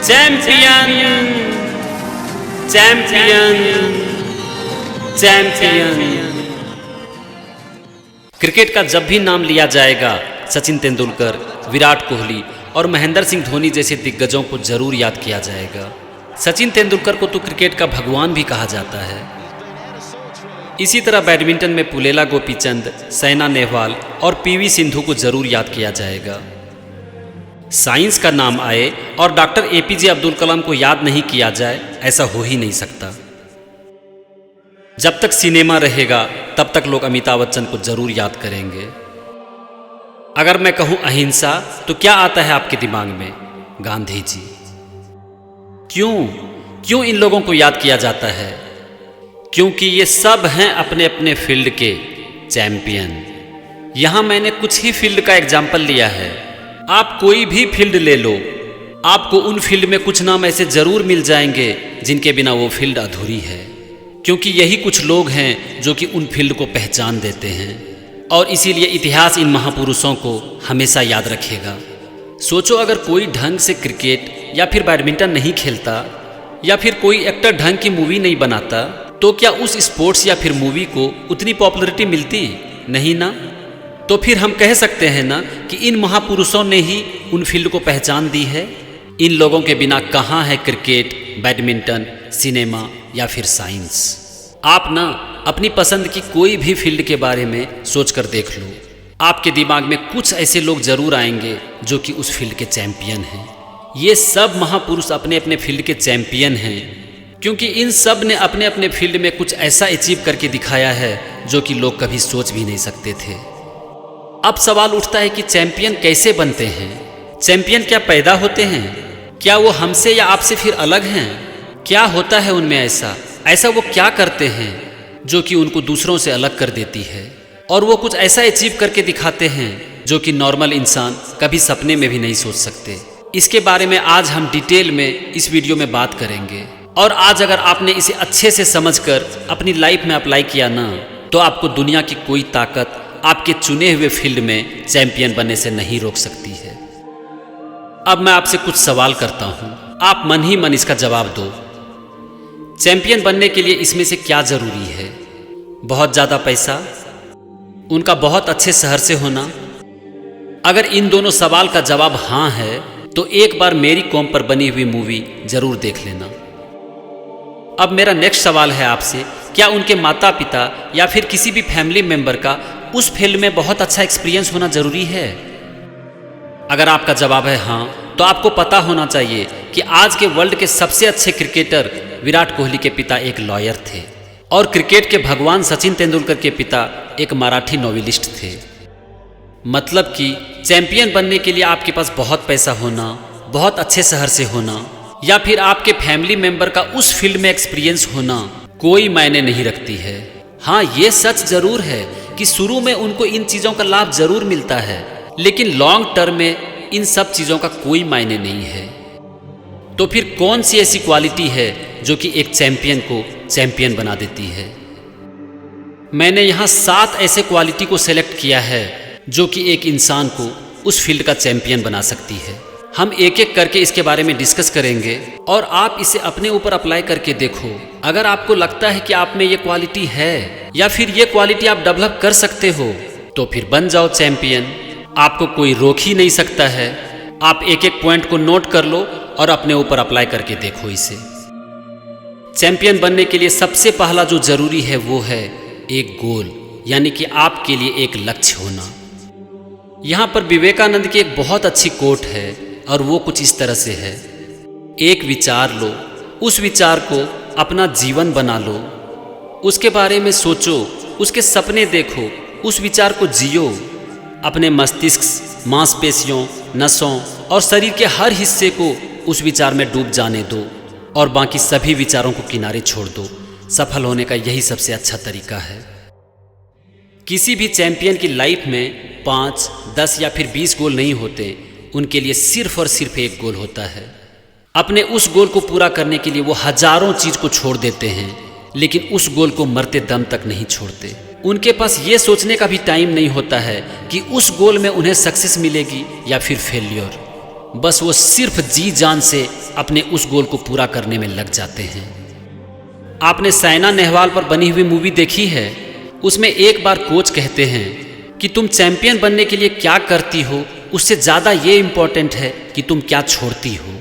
Champion champion champion. Cricket का जब भी नाम लिया जाएगा सचिन तेंदुलकर, विराट कोहली और महेंद्र सिंह धोनी जैसे दिग्गजों को जरूर याद किया जाएगा। सचिन तेंदुलकर को तो क्रिकेट का भगवान भी कहा जाता है। इसी तरह बैडमिंटन में पुलेला गोपीचंद, साइना नेहवाल और पीवी सिंधु को जरूर याद किया जाएगा। साइंस का नाम आए और डॉक्टर एपीजे अब्दुल कलाम को याद नहीं किया जाए, ऐसा हो ही नहीं सकता। जब तक सिनेमा रहेगा तब तक लोग अमिताभ बच्चन को जरूर याद करेंगे। अगर मैं कहूं अहिंसा तो क्या आता है आपके दिमाग में? गांधी जी। क्यों इन लोगों को याद किया जाता है? क्योंकि ये सब हैं अपने अपने फील्ड के चैंपियन। यहां मैंने कुछ ही फील्ड का एग्जाम्पल लिया है। आप कोई भी फील्ड ले लो, आपको उन फील्ड में कुछ नाम ऐसे जरूर मिल जाएंगे जिनके बिना वो फील्ड अधूरी है। क्योंकि यही कुछ लोग हैं जो कि उन फील्ड को पहचान देते हैं और इसीलिए इतिहास इन महापुरुषों को हमेशा याद रखेगा। सोचो, अगर कोई ढंग से क्रिकेट या फिर बैडमिंटन नहीं खेलता या फिर कोई एक्टर ढंग की मूवी नहीं बनाता तो क्या उस स्पोर्ट्स या फिर मूवी को उतनी पॉपुलैरिटी मिलती? नहीं ना। तो फिर हम कह सकते हैं ना कि इन महापुरुषों ने ही उन फील्ड को पहचान दी है। इन लोगों के बिना कहाँ है क्रिकेट, बैडमिंटन, सिनेमा या फिर साइंस। आप ना अपनी पसंद की कोई भी फील्ड के बारे में सोचकर देख लो, आपके दिमाग में कुछ ऐसे लोग जरूर आएंगे जो कि उस फील्ड के चैंपियन हैं। ये सब महापुरुष अपने अपने फील्ड के चैंपियन हैं क्योंकि इन सब ने अपने अपने फील्ड में कुछ ऐसा अचीव करके दिखाया है जो कि लोग कभी सोच भी नहीं सकते थे। अब सवाल उठता है कि चैंपियन कैसे बनते हैं? चैंपियन क्या पैदा होते हैं? क्या वो हमसे या आपसे फिर अलग हैं? क्या होता है उनमें ऐसा वो क्या करते हैं जो कि उनको दूसरों से अलग कर देती है? और वो कुछ ऐसा अचीव करके दिखाते हैं जो कि नॉर्मल इंसान कभी सपने में भी नहीं सोच सकते। इसके बारे में आज हम डिटेल में इस वीडियो में बात करेंगे। और आज अगर आपने इसे अच्छे से समझकर अपनी लाइफ में अप्लाई किया ना, तो आपको दुनिया की कोई ताकत आपके चुने हुए फील्ड में चैंपियन बनने से नहीं रोक सकती है। अब मैं आपसे कुछ सवाल करता हूं, आप मन ही मन इसका जवाब दो। चैंपियन बनने के लिए इसमें से क्या जरूरी है? बहुत ज्यादा पैसा, उनका बहुत अच्छे शहर से होना? अगर इन दोनों सवाल का जवाब हाँ है तो एक बार मेरी कॉम पर बनी हुई मूवी जरूर देख लेना। अब मेरा नेक्स्ट सवाल है आपसे, क्या उनके माता पिता या फिर किसी भी फैमिली मेंबर का उस फील्ड में बहुत अच्छा एक्सपीरियंस होना जरूरी है? अगर आपका जवाब है हाँ, तो आपको पता होना चाहिए कि आज के वर्ल्ड के सबसे अच्छे क्रिकेटर विराट कोहली के पिता एक लॉयर थे और क्रिकेट के भगवान सचिन तेंदुलकर के पिता एक मराठी नॉवेलिस्ट थे। मतलब कि चैंपियन बनने के लिए आपके पास बहुत पैसा होना, बहुत अच्छे शहर से होना या फिर आपके फैमिली मेंबर का उस फील्ड में एक्सपीरियंस होना कोई मायने नहीं रखती है। हाँ, ये सच जरूर है कि शुरू में उनको इन चीज़ों का लाभ जरूर मिलता है, लेकिन लॉन्ग टर्म में इन सब चीज़ों का कोई मायने नहीं है। तो फिर कौन सी ऐसी क्वालिटी है जो कि एक चैंपियन को चैंपियन बना देती है? मैंने यहाँ 7 ऐसे क्वालिटी को सेलेक्ट किया है जो कि एक इंसान को उस फील्ड का चैंपियन बना सकती है। हम एक एक करके इसके बारे में डिस्कस करेंगे और आप इसे अपने ऊपर अप्लाई करके देखो। अगर आपको लगता है कि आप में ये क्वालिटी है या फिर ये क्वालिटी आप डेवलप कर सकते हो तो फिर बन जाओ चैंपियन। आपको कोई रोक ही नहीं सकता है। आप एक एक पॉइंट को नोट कर लो और अपने ऊपर अप्लाई करके देखो इसे। चैंपियन बनने के लिए सबसे पहला जो जरूरी है वो है एक गोल, यानी कि आपके लिए एक लक्ष्य होना। यहाँ पर विवेकानंद की एक बहुत अच्छी कोट है और वो कुछ इस तरह से है, एक विचार लो, उस विचार को अपना जीवन बना लो, उसके बारे में सोचो, उसके सपने देखो, उस विचार को जियो। अपने मस्तिष्क, मांसपेशियों, नसों और शरीर के हर हिस्से को उस विचार में डूब जाने दो और बाकी सभी विचारों को किनारे छोड़ दो। सफल होने का यही सबसे अच्छा तरीका है। किसी भी चैंपियन की लाइफ में 5, 10 या फिर 20 गोल नहीं होते। उनके लिए सिर्फ और सिर्फ एक गोल होता है। अपने उस गोल को पूरा करने के लिए वो हजारों चीज को छोड़ देते हैं, लेकिन उस गोल को मरते दम तक नहीं छोड़ते। उनके पास ये सोचने का भी टाइम नहीं होता है कि उस गोल में उन्हें सक्सेस मिलेगी या फिर फेल्योर। बस वो सिर्फ जी जान से अपने उस गोल को पूरा करने में लग जाते हैं। आपने साइना नेहवाल पर बनी हुई मूवी देखी है? उसमें एक बार कोच कहते हैं कि तुम चैंपियन बनने के लिए क्या करती हो, उससे ज़्यादा ये इम्पोर्टेंट है कि तुम क्या छोड़ती हो।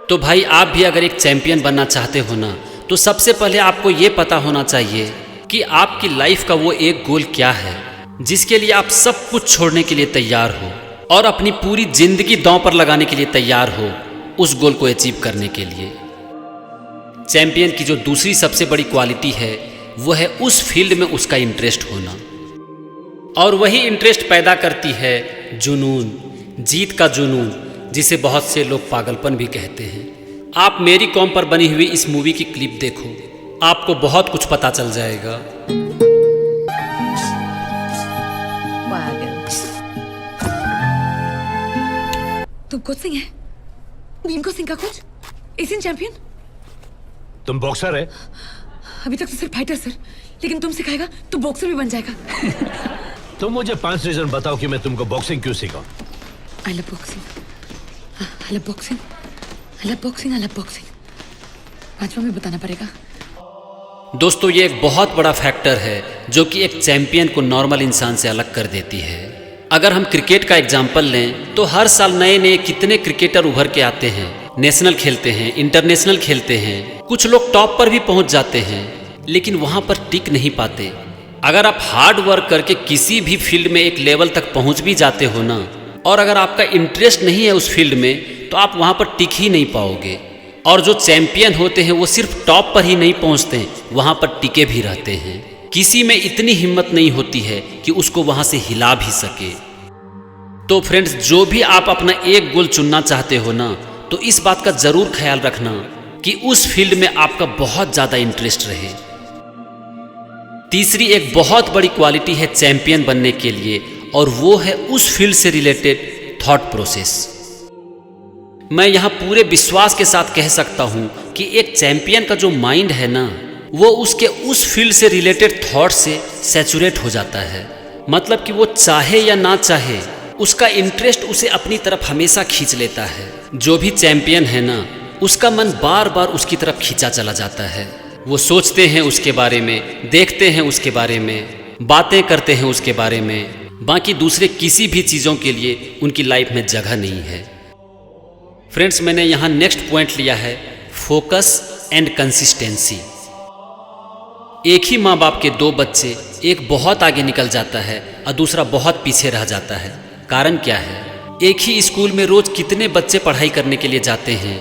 तो भाई आप भी अगर एक चैंपियन बनना चाहते हो ना, तो सबसे पहले आपको ये पता होना चाहिए कि आपकी लाइफ का वो एक गोल क्या है जिसके लिए आप सब कुछ छोड़ने के लिए तैयार हो और अपनी पूरी जिंदगी दांव पर लगाने के लिए तैयार हो उस गोल को अचीव करने के लिए। चैंपियन की जो दूसरी सबसे बड़ी क्वालिटी है वो है उस फील्ड में उसका इंटरेस्ट होना, और वही इंटरेस्ट पैदा करती है जुनून, जीत का जुनून, जिसे बहुत से लोग पागलपन भी कहते हैं। आप मेरी कॉम पर बनी हुई इस मूवी की क्लिप देखो, आपको बहुत कुछ पता चल जाएगा। तुम कोच सिंह है? मीनको सिंह का कोच, एशियन चैंपियन। तुम बॉक्सर है? अभी तक तो सिर्फ फाइटर सर, लेकिन तुम सिखाएगा तो बॉक्सर भी बन जाएगा। तुम मुझे 5 रीजन बताओ कि मैं तुमको बॉक्सिंग क्यों सिखाऊं। I love boxing. I love boxing. I love boxing. I love boxing. पांचवा में बताना पड़ेगा। दोस्तों ये एक बहुत बड़ा फैक्टर है जो कि एक चैंपियन को नॉर्मल इंसान से अलग कर देती है। अगर हम क्रिकेट का एग्जाम्पल लें तो हर साल नए नए कितने क्रिकेटर उभर के आते हैं, नेशनल खेलते हैं, इंटरनेशनल खेलते हैं, कुछ लोग टॉप पर भी पहुंच जाते हैं, लेकिन वहां पर टिक नहीं पाते। अगर आप हार्ड वर्क करके किसी भी फील्ड में एक लेवल तक पहुंच भी जाते हो ना, और अगर आपका इंटरेस्ट नहीं है उस फील्ड में, तो आप वहां पर टिक ही नहीं पाओगे। और जो चैंपियन होते हैं वो सिर्फ टॉप पर ही नहीं पहुंचते, वहां पर टिके भी रहते हैं। किसी में इतनी हिम्मत नहीं होती है कि उसको वहां से हिला भी सके। तो फ्रेंड्स, जो भी आप अपना एक गोल चुनना चाहते हो ना, तो इस बात का जरूर ख्याल रखना कि उस फील्ड में आपका बहुत ज्यादा इंटरेस्ट रहे। तीसरी एक बहुत बड़ी क्वालिटी है चैंपियन बनने के लिए, और वो है उस फील्ड से रिलेटेड थॉट प्रोसेस। मैं यहाँ पूरे विश्वास के साथ कह सकता हूँ कि एक चैंपियन का जो माइंड है ना, वो उसके उस फील्ड से रिलेटेड थॉट से सैचुरेट हो जाता है। मतलब कि वो चाहे या ना चाहे, उसका इंटरेस्ट उसे अपनी तरफ हमेशा खींच लेता है। जो भी चैंपियन है ना, उसका मन बार बार उसकी तरफ खींचा चला जाता है। वो सोचते हैं उसके बारे में, देखते हैं उसके बारे में, बातें करते हैं उसके बारे में, बाकी दूसरे किसी भी चीज़ों के लिए उनकी लाइफ में जगह नहीं है। फ्रेंड्स, मैंने यहाँ नेक्स्ट पॉइंट लिया है फोकस एंड कंसिस्टेंसी। एक ही माँ बाप के 2 बच्चे, एक बहुत आगे निकल जाता है और दूसरा बहुत पीछे रह जाता है। कारण क्या है? एक ही स्कूल में रोज कितने बच्चे पढ़ाई करने के लिए जाते हैं,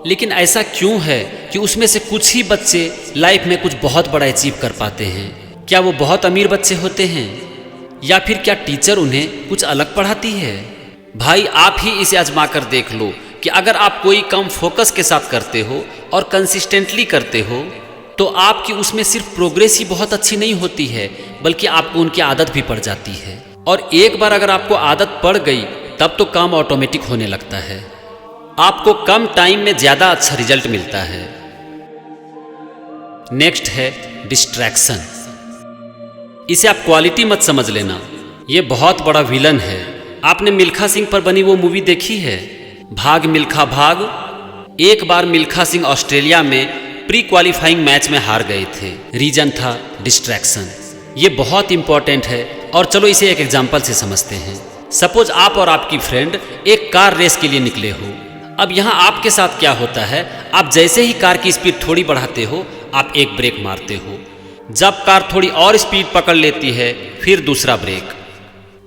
लेकिन ऐसा क्यों है कि उसमें से कुछ ही बच्चे लाइफ में कुछ बहुत बड़ा अचीव कर पाते हैं? क्या वो बहुत अमीर बच्चे होते हैं, या फिर क्या टीचर उन्हें कुछ अलग पढ़ाती है? भाई आप ही इसे आजमा कर देख लो कि अगर आप कोई काम फोकस के साथ करते हो और कंसिस्टेंटली करते हो, तो आपकी उसमें सिर्फ प्रोग्रेस ही बहुत अच्छी नहीं होती है, बल्कि आपको उनकी आदत भी पड़ जाती है। और एक बार अगर आपको आदत पड़ गई, तब तो काम ऑटोमेटिक होने लगता है। आपको कम टाइम में ज़्यादा अच्छा रिजल्ट मिलता है। नेक्स्ट है डिस्ट्रैक्शन। इसे आप क्वालिटी मत समझ लेना, ये बहुत बड़ा विलन है। आपने मिल्खा सिंह पर बनी वो मूवी देखी है, भाग मिल्खा भाग? एक बार मिल्खा सिंह ऑस्ट्रेलिया में प्री क्वालिफाइंग मैच में हार गए थे। रीजन था डिस्ट्रैक्शन। ये बहुत इंपॉर्टेंट है, और चलो इसे एक एग्जाम्पल से समझते हैं। सपोज आप और आपकी फ्रेंड एक कार रेस के लिए निकले हो। अब यहाँ आपके साथ क्या होता है, आप जैसे ही कार की स्पीड थोड़ी बढ़ाते हो, आप एक ब्रेक मारते हो। जब कार थोड़ी और स्पीड पकड़ लेती है, फिर दूसरा ब्रेक।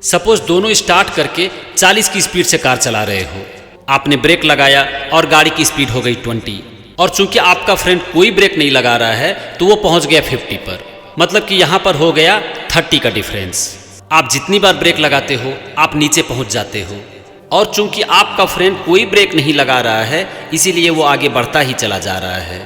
सपोज दोनों स्टार्ट करके 40 की स्पीड से कार चला रहे हो, आपने ब्रेक लगाया और गाड़ी की स्पीड हो गई 20, और चूंकि आपका फ्रेंड कोई ब्रेक नहीं लगा रहा है, तो वो पहुंच गया 50 पर। मतलब कि यहाँ पर हो गया 30 का डिफरेंस। आप जितनी बार ब्रेक लगाते हो, आप नीचे पहुंच जाते हो, और चूंकि आपका फ्रेंड कोई ब्रेक नहीं लगा रहा है, इसीलिए वो आगे बढ़ता ही चला जा रहा है।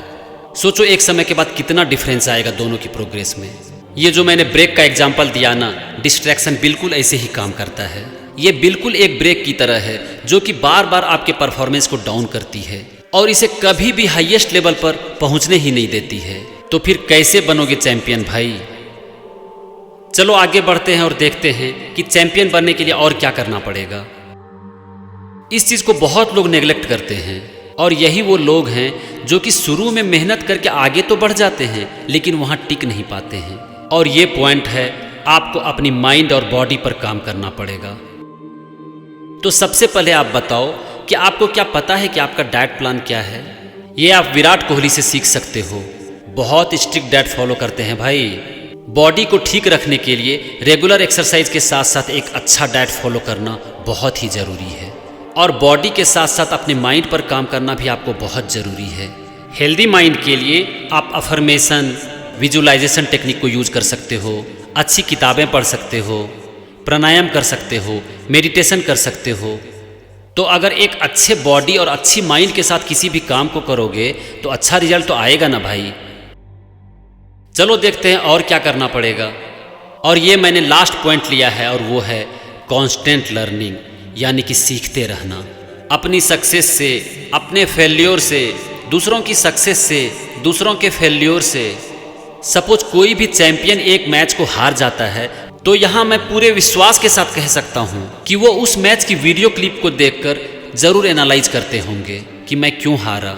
सोचो एक समय के बाद कितना डिफरेंस आएगा दोनों की प्रोग्रेस में। ये जो मैंने ब्रेक का एग्जाम्पल दिया ना, डिस्ट्रैक्शन बिल्कुल ऐसे ही काम करता है। ये बिल्कुल एक ब्रेक की तरह है जो कि बार बार आपके परफॉर्मेंस को डाउन करती है, और इसे कभी भी हाईएस्ट लेवल पर पहुंचने ही नहीं देती है। तो फिर कैसे बनोगे चैंपियन भाई? चलो आगे बढ़ते हैं और देखते हैं कि चैंपियन बनने के लिए और क्या करना पड़ेगा। इस चीज़ को बहुत लोग नेगलेक्ट करते हैं और यही वो लोग हैं जो कि शुरू में मेहनत करके आगे तो बढ़ जाते हैं लेकिन वहाँ टिक नहीं पाते हैं। और ये पॉइंट है, आपको अपनी माइंड और बॉडी पर काम करना पड़ेगा। तो सबसे पहले आप बताओ कि आपको क्या पता है कि आपका डाइट प्लान क्या है? ये आप विराट कोहली से सीख सकते हो, बहुत स्ट्रिक्ट डाइट फॉलो करते हैं भाई। बॉडी को ठीक रखने के लिए रेगुलर एक्सरसाइज के साथ साथ एक अच्छा डाइट फॉलो करना बहुत ही ज़रूरी है। और बॉडी के साथ साथ अपने माइंड पर काम करना भी आपको बहुत ज़रूरी है। हेल्दी माइंड के लिए आप अफर्मेशन, विजुअलाइजेशन टेक्निक को यूज कर सकते हो, अच्छी किताबें पढ़ सकते हो, प्राणायाम कर सकते हो, मेडिटेशन कर सकते हो। तो अगर एक अच्छे बॉडी और अच्छी माइंड के साथ किसी भी काम को करोगे तो अच्छा रिजल्ट तो आएगा ना भाई। चलो देखते हैं और क्या करना पड़ेगा। और ये मैंने लास्ट पॉइंट लिया है और वो है कांस्टेंट लर्निंग, यानी कि सीखते रहना। अपनी सक्सेस से, अपने फेल्योर से, दूसरों की सक्सेस से, दूसरों के फेल्योर से। सपोज कोई भी चैंपियन एक मैच को हार जाता है तो यहाँ मैं पूरे विश्वास के साथ कह सकता हूँ कि वो उस मैच की वीडियो क्लिप को देखकर ज़रूर एनालाइज करते होंगे कि मैं क्यों हारा।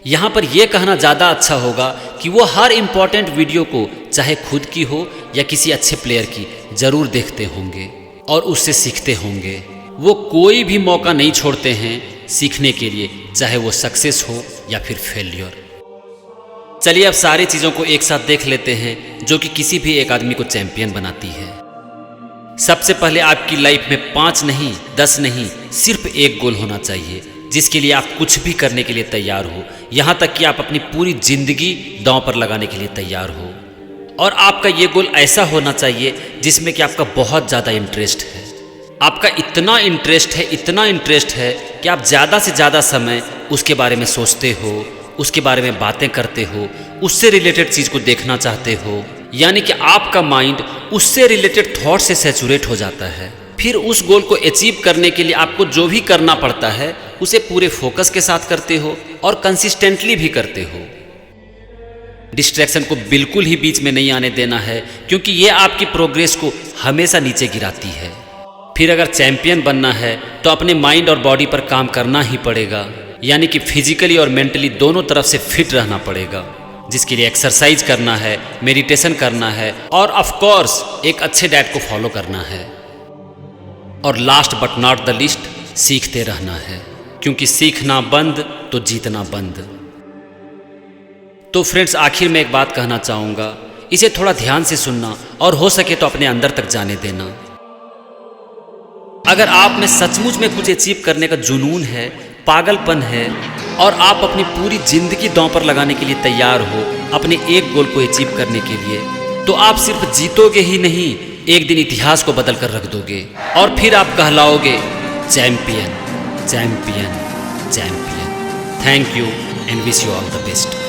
यहाँ पर यह कहना ज़्यादा अच्छा होगा कि वो हर इम्पॉर्टेंट वीडियो को, चाहे खुद की हो या किसी अच्छे प्लेयर की, ज़रूर देखते होंगे और उससे सीखते होंगे। वो कोई भी मौका नहीं छोड़ते हैं सीखने के लिए, चाहे वो सक्सेस हो या फिर फेल्योर। चलिए अब सारी चीज़ों को एक साथ देख लेते हैं जो कि किसी भी एक आदमी को चैंपियन बनाती है। सबसे पहले आपकी लाइफ में 5 नहीं, 10 नहीं, सिर्फ एक गोल होना चाहिए जिसके लिए आप कुछ भी करने के लिए तैयार हो, यहाँ तक कि आप अपनी पूरी जिंदगी दांव पर लगाने के लिए तैयार हो। और आपका ये गोल ऐसा होना चाहिए जिसमें कि आपका बहुत ज़्यादा इंटरेस्ट है। आपका इतना इंटरेस्ट है कि आप ज़्यादा से ज़्यादा समय उसके बारे में सोचते हो, उसके बारे में बातें करते हो, उससे रिलेटेड चीज़ को देखना चाहते हो, यानी कि आपका माइंड उससे रिलेटेड थॉट से सैचुरेट हो जाता है। फिर उस गोल को अचीव करने के लिए आपको जो भी करना पड़ता है उसे पूरे फोकस के साथ करते हो और कंसिस्टेंटली भी करते हो। डिस्ट्रैक्शन को बिल्कुल ही बीच में नहीं आने देना है क्योंकि ये आपकी प्रोग्रेस को हमेशा नीचे गिराती है। फिर अगर चैंपियन बनना है तो अपने माइंड और बॉडी पर काम करना ही पड़ेगा, यानी कि फिजिकली और मेंटली दोनों तरफ से फिट रहना पड़ेगा, जिसके लिए एक्सरसाइज करना है, मेडिटेशन करना है और ऑफ कोर्स एक अच्छे डाइट को फॉलो करना है। और last but not the list, सीखते रहना है, क्योंकि सीखना बंद तो जीतना बंद। तो फ्रेंड्स, आखिर में एक बात कहना चाहूँगा, इसे थोड़ा ध्यान से सुनना और हो सके तो अपने अंदर तक जाने देना। अगर आप में सचमुच में कुछ अचीव करने का जुनून है, पागलपन है और आप अपनी पूरी जिंदगी दांव पर लगाने के लिए तैयार हो अपने एक गोल को अचीव करने के लिए, तो आप सिर्फ जीतोगे ही नहीं, एक दिन इतिहास को बदल कर रख दोगे और फिर आप कहलाओगे champion, champion, champion. Thank you and wish you all the best.